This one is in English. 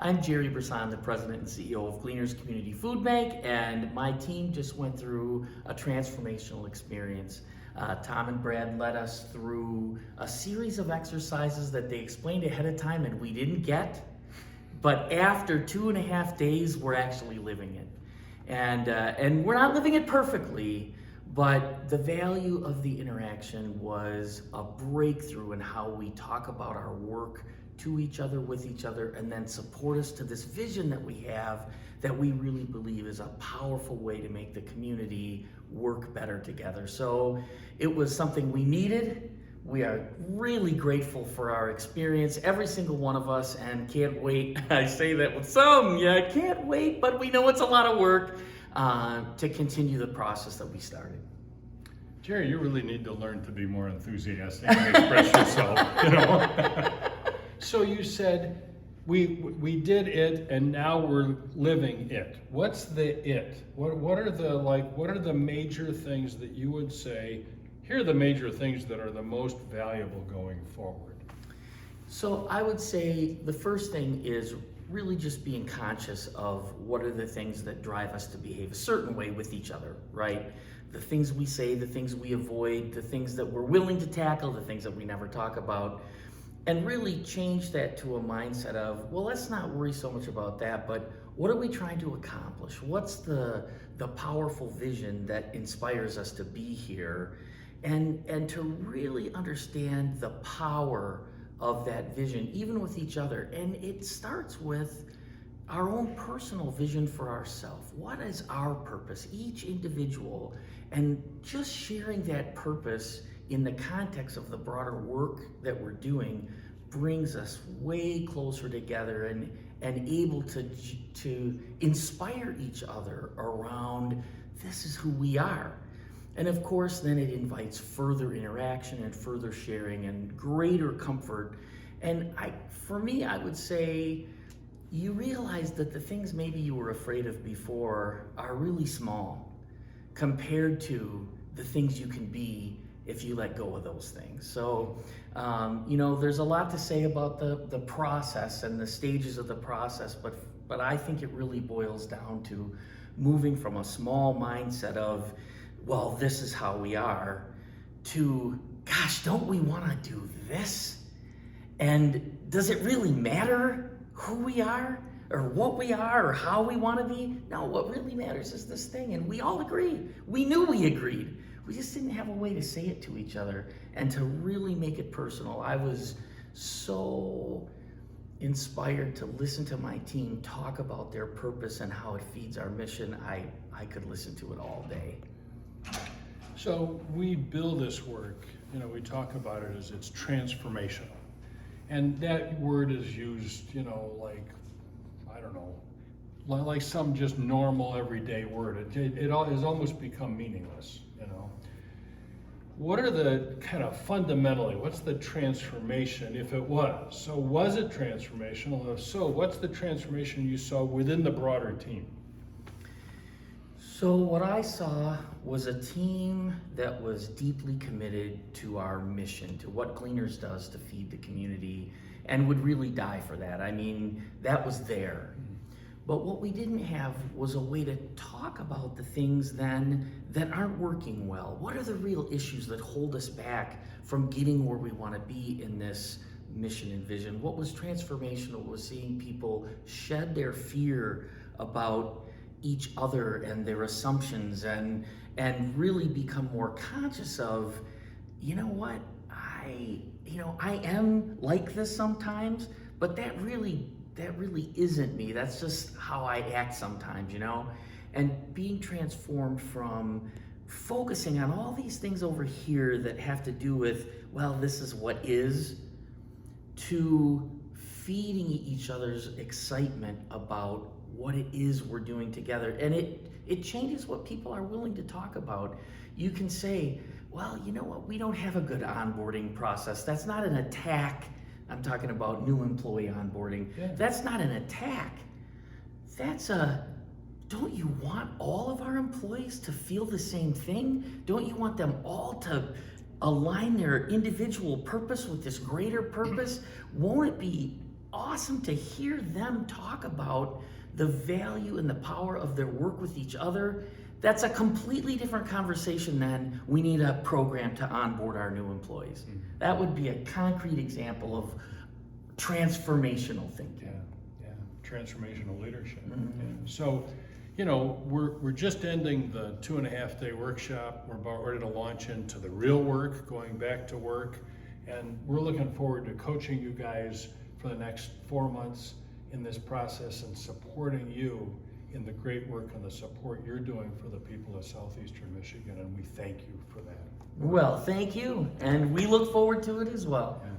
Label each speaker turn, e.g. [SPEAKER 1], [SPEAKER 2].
[SPEAKER 1] I'm Gerry Brisson, the President and CEO of Gleaners Community Food Bank, and my team just went through a transformational experience. Tom and Brad led us through a series of exercises that they explained ahead of time and we didn't get, but after 2.5 days, we're actually living it. And we're not living it perfectly, but the value of the interaction was a breakthrough in how we talk about our work to each other, with each other, and then support us to this vision that we have that we really believe is a powerful way to make the community work better together. So it was something we needed. We are really grateful for our experience, every single one of us, and can't wait. I say that with some, can't wait, but we know it's a lot of work to continue the process that we started.
[SPEAKER 2] Gerry, you really need to learn to be more enthusiastic and express yourself, So you said we did it and now we're living it. What's the it? What are the major things that you would say, here are the major things that are the most valuable going forward?
[SPEAKER 1] So I would say the first thing is really just being conscious of what are the things that drive us to behave a certain way with each other, right? The things we say, the things we avoid, the things that we're willing to tackle, the things that we never talk about, and really change that to a mindset of, well, let's not worry so much about that, but what are we trying to accomplish? What's the powerful vision that inspires us to be here? And to really understand the power of that vision, even with each other. And it starts with our own personal vision for ourselves. What is our purpose, each individual? And just sharing that purpose in the context of the broader work that we're doing brings us way closer together and able to inspire each other around this is who we are. And of course, then it invites further interaction and further sharing and greater comfort. And for me, I would say you realize that the things maybe you were afraid of before are really small compared to the things you can be if you let go of those things. So, there's a lot to say about the process and the stages of the process, but I think it really boils down to moving from a small mindset of, well, this is how we are, to, gosh, don't we want to do this? And does it really matter who we are or what we are or how we want to be? No, what really matters is this thing. And we all agree. We knew we agreed. We just didn't have a way to say it to each other and to really make it personal. I was so inspired to listen to my team talk about their purpose and how it feeds our mission. I could listen to it all day.
[SPEAKER 2] So we build this work, we talk about it as it's transformational. And that word is used, like some just normal everyday word. It has almost become meaningless, What are the kind of fundamentally, what's the transformation if it was? So was it transformational? If so, what's the transformation you saw within the broader team?
[SPEAKER 1] So what I saw was a team that was deeply committed to our mission, to what Gleaners does to feed the community, and would really die for that. I mean, that was there. But what we didn't have was a way to talk about the things then that aren't working well. What are the real issues that hold us back from getting where we want to be in this mission and vision? What was transformational was seeing people shed their fear about each other and their assumptions and really become more conscious of, what, I am like this sometimes, but that really isn't me. That's just how I act sometimes, and being transformed from focusing on all these things over here that have to do with, well, this is what is, to feeding each other's excitement about what it is we're doing together. And it changes what people are willing to talk about. You can say, well, you know what, we don't have a good onboarding process. That's not an attack. I'm talking about new employee onboarding. Yeah. That's not an attack. Don't you want all of our employees to feel the same thing? Don't you want them all to align their individual purpose with this greater purpose? Won't it be awesome to hear them talk about the value and the power of their work with each other. That's a completely different conversation than we need a program to onboard our new employees. That would be a concrete example of transformational thinking.
[SPEAKER 2] Yeah, transformational leadership. Yeah. So, you know, we're just ending the 2.5-day workshop. We're about ready to launch into the real work, going back to work, and we're looking forward to coaching you guys for the next 4 months in this process and supporting you in the great work and the support you're doing for the people of Southeastern Michigan, and we thank you for that.
[SPEAKER 1] Well, thank you, and we look forward to it as well.
[SPEAKER 2] Yeah.